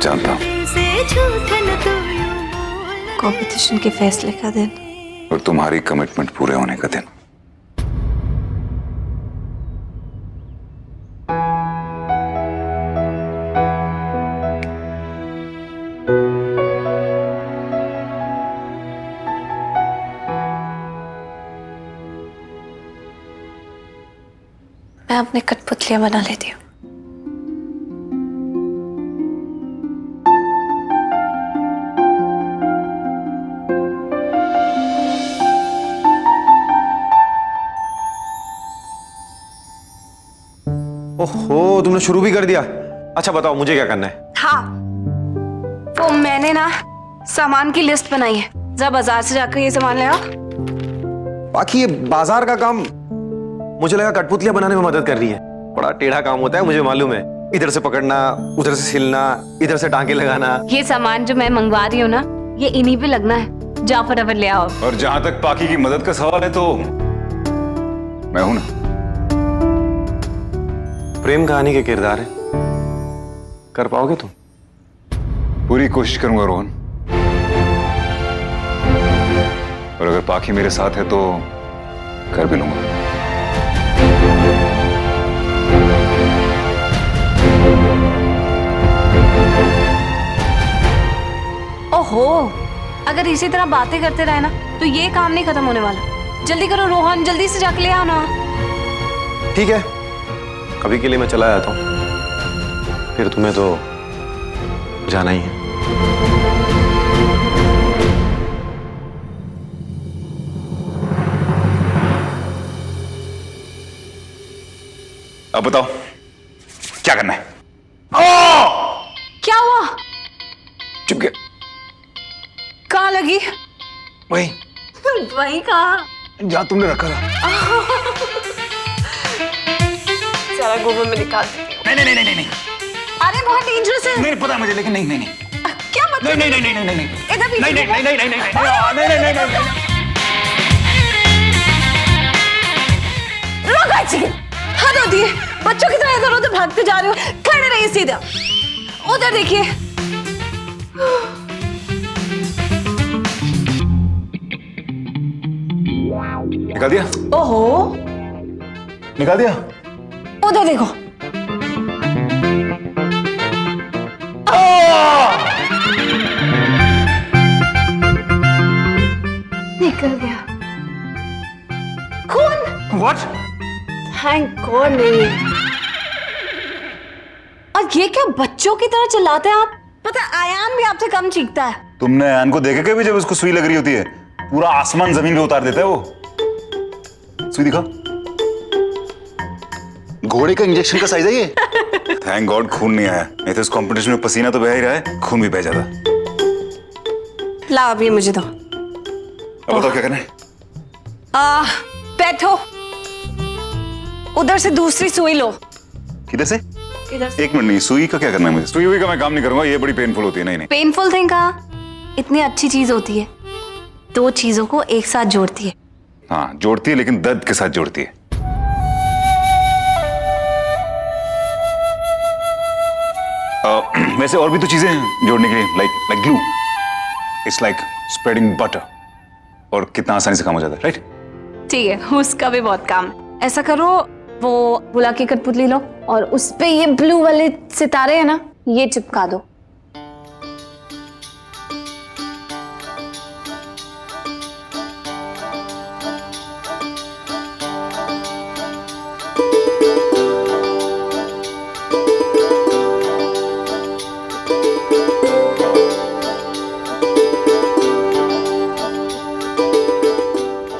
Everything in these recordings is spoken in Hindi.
जानता हूँ। कंपटीशन के फैसले का दिन और तुम्हारी कमिटमेंट पूरे होने का दिन। मैं अपने कठपुतलियां बना लेती हूँ। ओहो, तुमने शुरू भी कर दिया। अच्छा बताओ मुझे क्या करना है? हाँ, वो मैंने ना सामान की लिस्ट बनाई है, जरा बाजार से जाकर ये सामान ले आओ। बाकी ये बाजार का काम मुझे लगा कठपुतलियां बनाने में मदद कर रही है। बड़ा टेढ़ा काम होता है, मुझे मालूम है। इधर से पकड़ना, उधर से सिलना, इधर से टांके लगाना। ये सामान जो मैं मंगवा रही हूँ ना, ये इन्हीं पे लगना है। जाओ फटाफट ले आओ। और जहां तक पाकी की मदद का सवाल है तो मैं हूं ना। प्रेम कहानी के किरदार है, कर पाओगे तुम? पूरी कोशिश करूंगा रोहन, और अगर पाकी मेरे साथ है तो कर भी लूंगा। ओहो, अगर इसी तरह बातें करते रहे ना तो ये काम नहीं खत्म होने वाला। जल्दी करो रोहन, जल्दी से जाके ले आओ ना। ठीक है, अभी के लिए मैं चला जाता हूं, फिर तुम्हें तो जाना ही है। अब बताओ क्या करना है? क्या हुआ? चुप गया। कहाँ लगी? वही वही कहाँ? जहां तुमने रखा था। सारा गोबर में निकाल देती हूँ। नहीं नहीं नहीं नहीं नहीं अरे बहुत डेंजरस है। नहीं पता मुझे, लेकिन नहीं नहीं नहीं क्या मतलब? नहीं नहीं नहीं नहीं नहीं नहीं इधर भी नहीं नहीं नहीं नहीं नहीं नहीं नहीं नहीं नहीं। रुको चिकन, हद होती है। बच्चों की तरह इधर उधर भागते जा रहे हो। खड़े रहिए सीधा। उधर देखिए। निकाल दिया? ओहो, निकाल दिया? उधर देखो। निकल गया खून। What? थैंक गॉड नहीं है। और ये क्या बच्चों की तरह चिल्लाते हैं आप? पता है आयान भी आपसे कम चीखता है। तुमने आयान को देखे कभी जब उसको सुई लग रही होती है? पूरा आसमान जमीन पे उतार देता है वो। सुई दिखा। घोड़े का इंजेक्शन का साइज है ये। थैंक गॉड खून नहीं आया, नहीं तो इस कंपटीशन में पसीना तो बह ही रहा है, खून भी बह जाता। ला अभी मुझे दो। अब बताओ क्या करना है? बैठो। उधर से दूसरी सुई लो। किधर से? इधर से। एक मिनट, नहीं सुई का क्या करना है मुझे? सुई हुई का मैं काम नहीं करूंगा, ये बड़ी पेनफुल होती है। नहीं नहीं पेनफुल थिंग कहा? इतनी अच्छी चीज होती है, दो चीजों को एक साथ जोड़ती है। हाँ जोड़ती है, लेकिन दर्द के साथ जोड़ती है। वैसे और भी तो चीजें हैं जोड़ने के लिए, like glue. It's like spreading butter, और कितना आसानी से काम हो जाता है, राइट? ठीक है, उसका भी बहुत काम। ऐसा करो, वो बुला के कठपुतली लो और उस पे ये ब्लू वाले सितारे है ना, ये चिपका दो।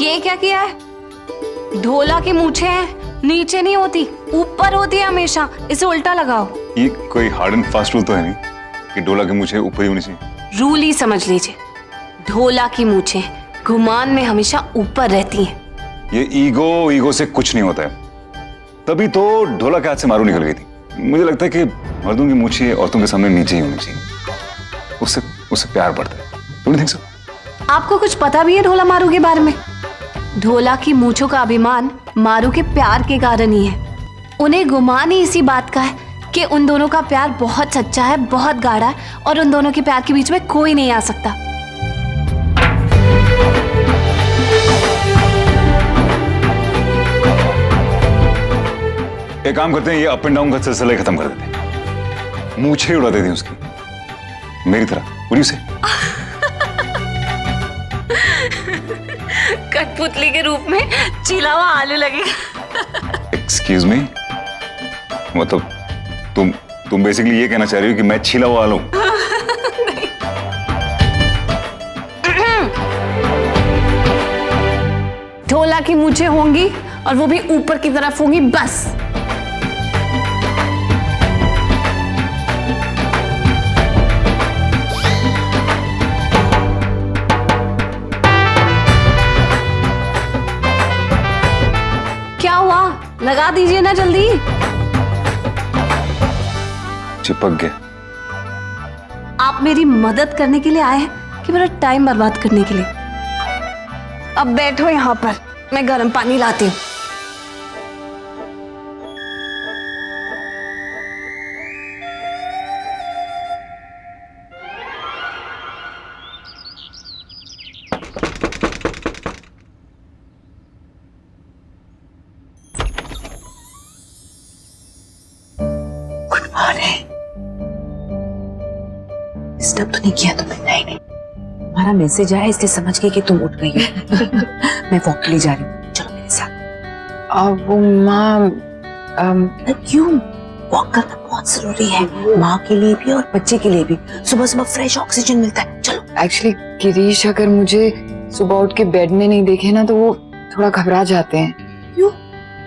ये क्या किया है? ढोला की मूछें हैं, नीचे नहीं होती, ऊपर होती है हमेशा। इसे उल्टा लगाओ। ये कोई हार्ड एंड फास्ट रूल तो है नहीं कि ढोला की मूछें ऊपर ही होनी चाहिए। रूल ही समझ लीजिए। ढोला की मूछें घुमान में हमेशा ऊपर रहती हैं। ये ईगो से कुछ नहीं होता है। तभी तो ढोला के हाथ से मारू निकल गई थी। मुझे लगता है कि मर्दों की मूछें औरतों के सामने नीचे ही होनी चाहिए, उससे प्यार बढ़ता है। Don't think so? आपको कुछ पता भी है ढोला मारू के बारे में? ढोला की मूछों का अभिमान मारू के प्यार के कारण ही है। उन्हें गुमान ही इसी बात का है कि उन दोनों का प्यार बहुत सच्चा है, बहुत गाढ़ा है और उन दोनों के प्यार के बीच में कोई नहीं आ सकता। एक काम करते हैं, ये अप एंड डाउन का सिलसिला ही खत्म कर देते हैं। मूछें उड़ा देती हैं उसकी, मेरी तरह पूरी से। कठपुतली के रूप में चिला हुआ आलू लगेगा। एक्सक्यूज मी, मतलब तुम बेसिकली ये कहना चाह रही हो कि मैं छिला हुआ आलू? ढोला की मूछें होंगी और वो भी ऊपर की तरफ होंगी, बस। क्या हुआ? लगा दीजिए ना जल्दी। चिपक गया। आप मेरी मदद करने के लिए आए हैं कि मेरा टाइम बर्बाद करने के लिए? अब बैठो यहाँ पर, मैं गर्म पानी लाती हूँ। डिस्टर्ब तो नहीं किया तुम्हें? नहीं नहीं, तुम्हारा मैसेज आया इसलिए समझ गई कि तुम उठ गई हो। मैं वॉक के लिए जा रही हूँ, चलो मेरे साथ। वो माँ क्यों? वॉक करना बहुत जरूरी है, माँ के लिए भी और बच्चे के लिए भी। सुबह सुबह फ्रेश ऑक्सीजन मिलता है। चलो। एक्चुअली गिरीश अगर मुझे सुबह उठ के बेड में नहीं देखे ना तो वो थोड़ा घबरा जाते हैं। क्यों?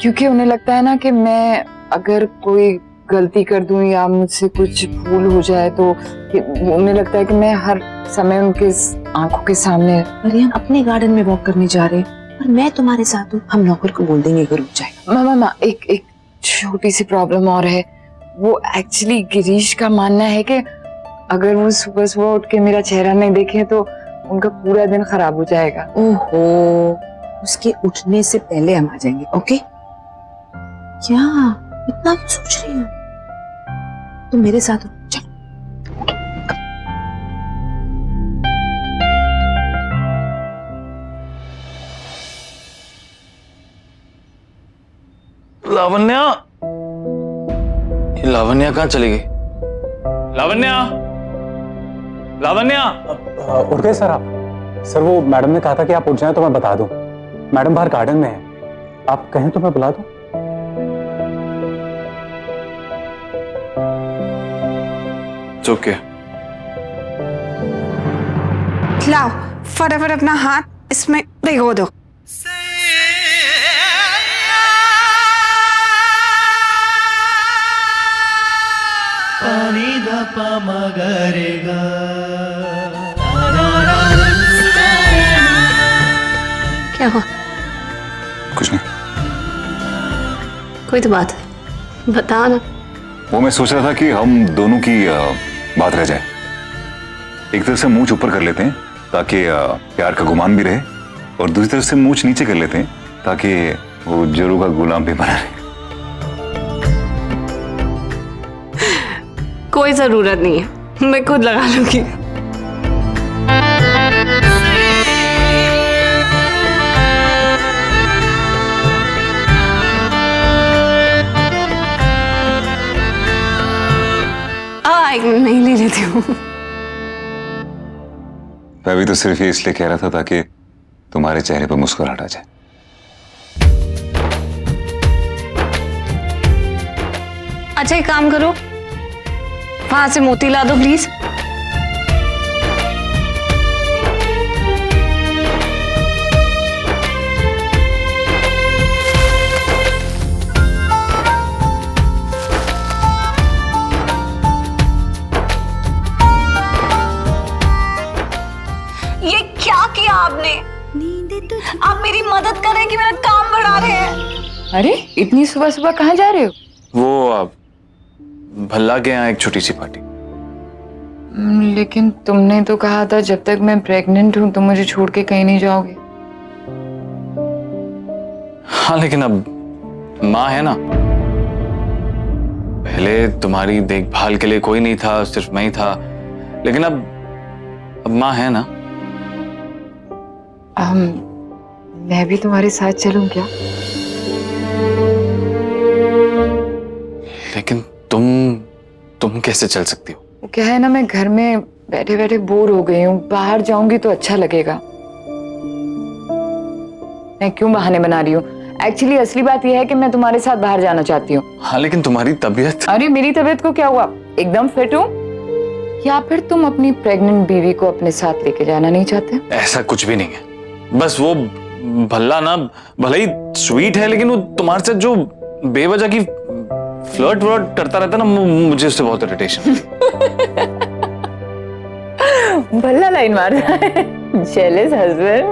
क्योंकि उन्हें लगता है ना कि मैं अगर कोई गलती कर दूं या मुझसे कुछ भूल हो जाए तो उन्हें लगता है कि मैं हर समय उनके आंखों के सामने। अरे हम अपने गार्डन में वॉक करने जा रहे हैं और मैं तुम्हारे साथ हूँ। हम नौकर को बोल देंगे अगर रुक जाएगा। मामा एक छोटी सी प्रॉब्लम और है। वो एक्चुअली गिरीश का मानना है कि अगर वो सुबह सुबह उठ के मेरा चेहरा नहीं देखे तो उनका पूरा दिन खराब हो जाएगा। ओहो, उसके उठने से पहले हम आ जाएंगे। ओके? क्या इतना क्यों सोच रही हो? तुम मेरे साथ हो, चलो। लावण्या, ये लावण्या कहाँ चली गई? लावण्या, लावण्या। उठ गए सर आप? सर वो मैडम ने कहा था कि आप उठ जाएं तो मैं बता दूं। मैडम बाहर गार्डन में है, आप कहें तो मैं बुला दूं? चुके। लाओ फटाफट अपना हाथ इसमें भिगो दो। क्या हुआ? कुछ नहीं। कोई तो बात है, बता ना। वो मैं सोच रहा था कि हम दोनों की बात रह जाए। एक तरफ से मूंछ ऊपर कर लेते हैं ताकि प्यार का गुमान भी रहे, और दूसरी तरफ से मूंछ नीचे कर लेते हैं ताकि वो जोरू का गुलाम भी बना रहे। कोई जरूरत नहीं है, मैं खुद लगा लूंगी। एक नहीं ले लेती हूँ। मैं भी तो सिर्फ ये इसलिए कह रहा था ताकि तुम्हारे चेहरे पर मुस्कुराहट आ जाए। अच्छा एक काम करो, वहां से मोती ला दो प्लीज। ये क्या किया आपने? आप मेरी मदद करें कि मेरा काम बढ़ा रहे हैं। अरे इतनी सुबह सुबह कहाँ जा रहे हो? वो भल्ला के यहाँ एक छोटी सी पार्टी। लेकिन तुमने तो कहा था जब तक मैं प्रेग्नेंट हूँ तो मुझे छोड़ के कहीं नहीं जाओगे। हाँ लेकिन अब माँ है ना, पहले तुम्हारी देखभाल के लिए कोई नहीं था, सिर्फ मैं ही था, लेकिन अब माँ है ना। मैं भी तुम्हारे साथ चलूं क्या? लेकिन तुम कैसे चल सकती हो? वो क्या है ना, मैं घर में बैठे बैठे बोर हो गई हूँ, बाहर जाऊंगी तो अच्छा लगेगा। मैं क्यों बहाने बना रही हूँ? एक्चुअली असली बात यह है कि मैं तुम्हारे साथ बाहर जाना चाहती हूँ। हाँ, लेकिन तुम्हारी तबीयत। अरे मेरी तबीयत को क्या हुआ? एकदम फिट हूँ। या फिर तुम अपनी प्रेग्नेंट बीवी को अपने साथ लेके जाना नहीं चाहते? ऐसा कुछ भी नहीं है, बस वो भल्ला ना भले ही स्वीट है, लेकिन वो तुम्हारे साथ जो बेवजह की फ्लर्ट वर्ट करता रहता है ना, मुझे उससे बहुत इरिटेशन। भल्ला लाइन मार रहा है। Jealous husband.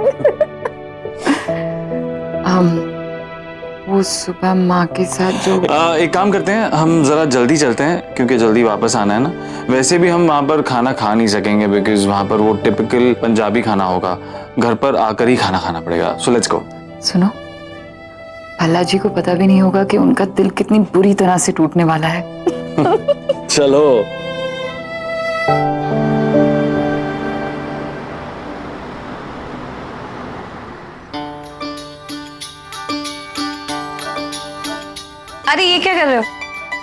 वो सुबह माँ के साथ जो एक काम करते हैं, हम जरा जल्दी चलते हैं क्योंकि जल्दी वापस आना है ना। वैसे भी हम वहां पर खाना खा नहीं सकेंगे बिकॉज वहां पर वो टिपिकल पंजाबी खाना होगा, घर पर आकर ही खाना खाना पड़ेगा। So let's go. सुनो, भल्ला जी को पता भी नहीं होगा कि उनका दिल कितनी बुरी तरह से टूटने वाला है। चलो। अरे ये क्या कर रहे हो?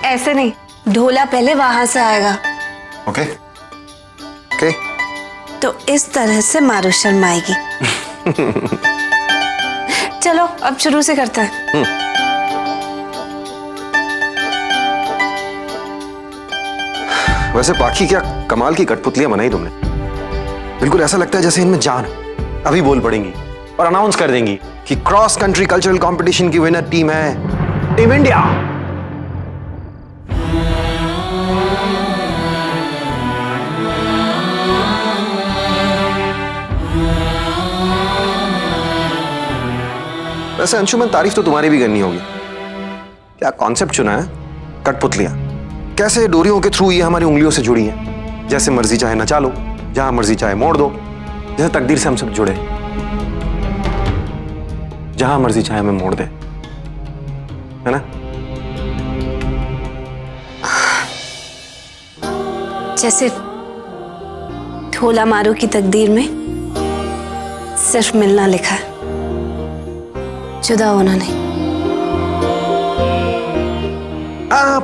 ऐसे नहीं, ढोला पहले वहां से आएगा। Okay okay. तो इस तरह से मारू शर्माएगी। चलो अब शुरू से करते हैं। वैसे बाकी क्या कमाल की कठपुतलियां बनाई तुमने। बिल्कुल ऐसा लगता है जैसे इनमें जान है। अभी बोल पड़ेंगी और अनाउंस कर देंगी कि क्रॉस कंट्री कल्चरल कंपटीशन की विनर टीम है टीम इंडिया। वैसे अंशुमन, तारीफ तो तुम्हारी भी करनी होगी। क्या कॉन्सेप्ट चुना है, कठपुतलियां। कैसे डोरियों के थ्रू ये हमारी उंगलियों से जुड़ी हैं। जैसे मर्जी चाहे नचा लो, जहां मर्जी चाहे मोड़ दो। जैसे तकदीर से हम सब जुड़े, जहां मर्जी चाहे हमें मोड़ दे, है ना? जैसे ढोला मारू की तकदीर में सिर्फ मिलना लिखा है, जुदा होना नहीं।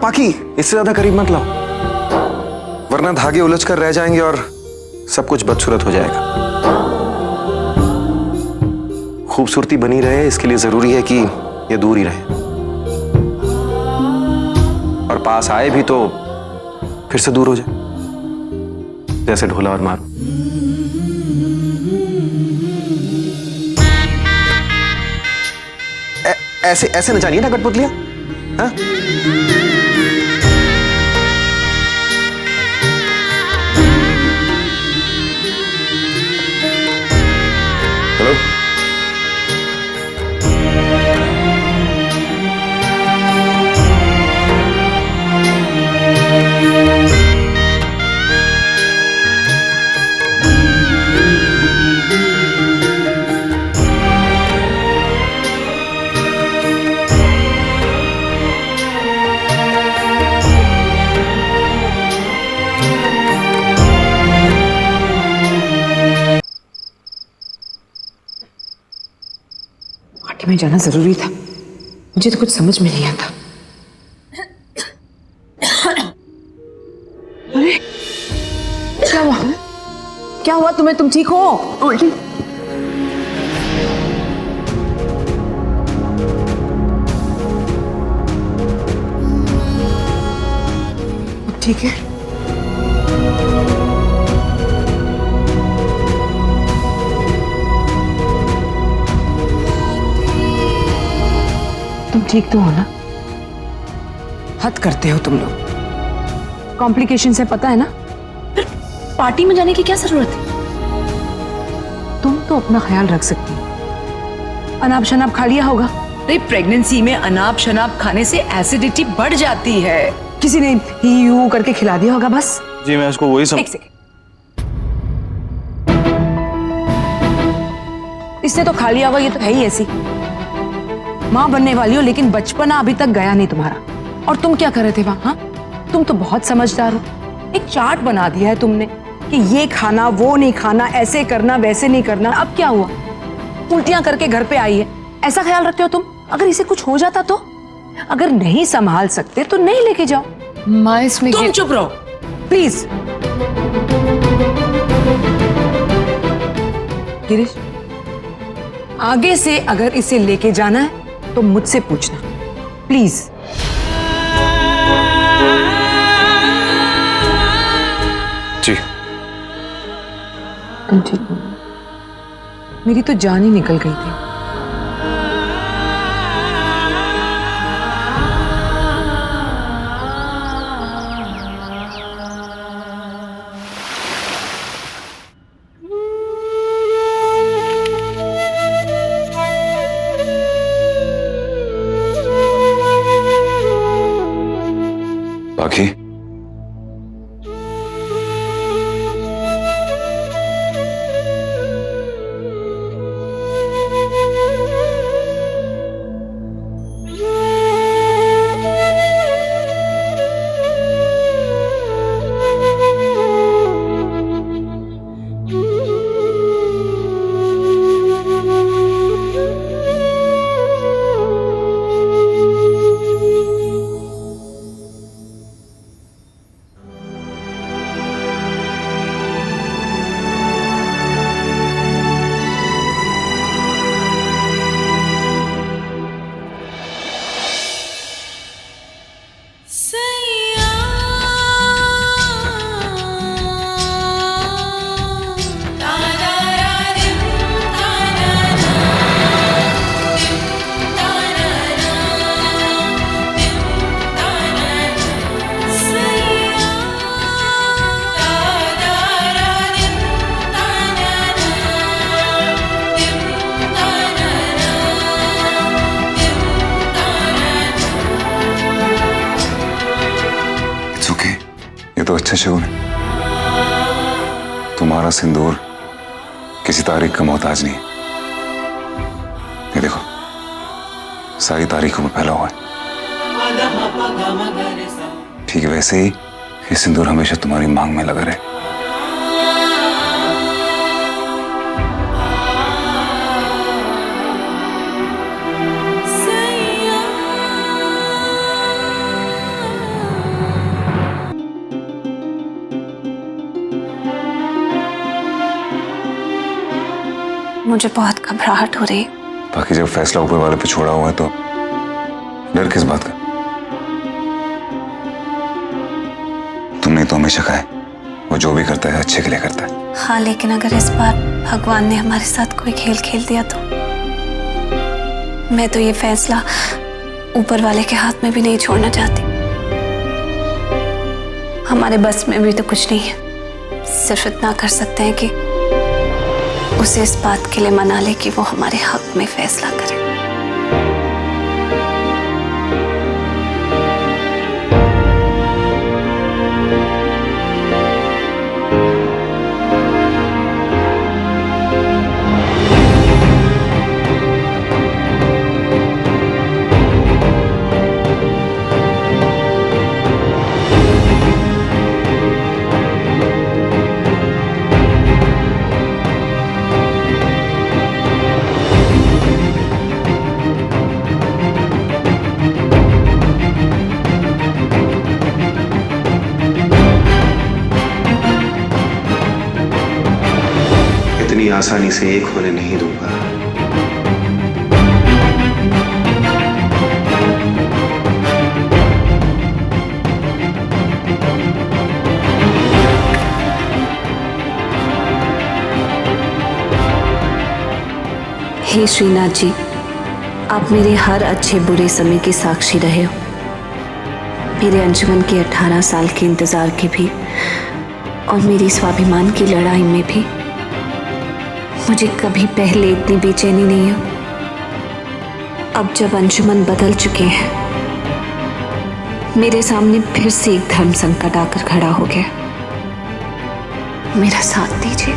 पाकी, इससे ज्यादा करीब मत लाओ, वरना धागे उलझ कर रह जाएंगे और सब कुछ बदसूरत हो जाएगा। खूबसूरती बनी रहे, इसके लिए जरूरी है कि ये दूर ही रहे, और पास आए भी तो फिर से दूर हो जाए, जैसे ढोला और मारू। ऐसे ऐसे नचानी है ना कठपुतलियां, हाँ? हेलो, पार्टी में जाना जरूरी था, मुझे तो कुछ समझ में नहीं आता। अरे क्या हुआ? क्या हुआ तुम्हें? तुम ठीक हो? उल्टी ठीक है? तुम ठीक तो हो ना? हद करते हो तुम लोग। कॉम्प्लिकेशन से पता है ना? फिर पार्टी में जाने की क्या जरूरत है? तुम तो अपना ख्याल रख सकती हो। अनाप शनाप खा लिया होगा। अरे प्रेगनेंसी में अनाप शनाप खाने से एसिडिटी बढ़ जाती है। किसी ने ही यूं करके खिला दिया होगा बस। जी मैं उसको वही एक सेकंड, इसने तो खा लिया होगा, ये तो है ही ऐसी। माँ बनने वाली हो लेकिन बचपना अभी तक गया नहीं तुम्हारा। और तुम क्या कर रहे थे वहां? हाँ, तुम तो बहुत समझदार हो। एक चार्ट बना दिया है तुमने कि ये खाना, वो नहीं खाना, ऐसे करना, वैसे नहीं करना। अब क्या हुआ? उल्टियां करके घर पे आई है, ऐसा ख्याल रखते हो तुम? अगर इसे कुछ हो जाता तो? अगर नहीं संभाल सकते तो नहीं लेके जाओ। माँ इसमें तुम चुप रहो प्लीज। गिरीश, आगे से अगर इसे लेके जाना है तो मुझसे पूछना प्लीज। जी ठीक है। मेरी तो जान ही निकल गई थी। पाखी, ये तो अच्छा शगुन है। तुम्हारा सिंदूर किसी तारीख का मोहताज नहीं है। ये देखो, सारी तारीखों में फैला हुआ है। ठीक है, वैसे ही ये सिंदूर हमेशा तुम्हारी मांग में लगा रहे। मुझे बहुत घबराहट हो रही है। बाकी जब फैसला ऊपर वाले पे छोड़ा हुआ है तो डर किस बात का? तुमने तो हमेशा कहा है वो जो भी करता है अच्छे के लिए करता है। हाँ, लेकिन अगर इस बार भगवान ने हमारे साथ कोई खेल खेल दिया तो? मैं तो ये फैसला ऊपर वाले के हाथ में भी नहीं छोड़ना चाहती। हमारे बस में भी तो कुछ नहीं है। सिर्फ इतना कर सकते हैं कि उसे इस बात के लिए मना ले कि वो हमारे हक में फैसला करे। इतनी आसानी से एक होने नहीं दूंगा। हे श्रीनाथ जी, आप मेरे हर अच्छे बुरे समय के साक्षी रहे हो। मेरे अंजुमन के 18 साल के इंतजार के भी और मेरी स्वाभिमान की लड़ाई में भी मुझे कभी पहले इतनी बेचैनी नहीं हुई। अब जब अंजुमन बदल चुके हैं, मेरे सामने फिर से एक धर्म संकट आकर खड़ा हो गया। मेरा साथ दीजिए।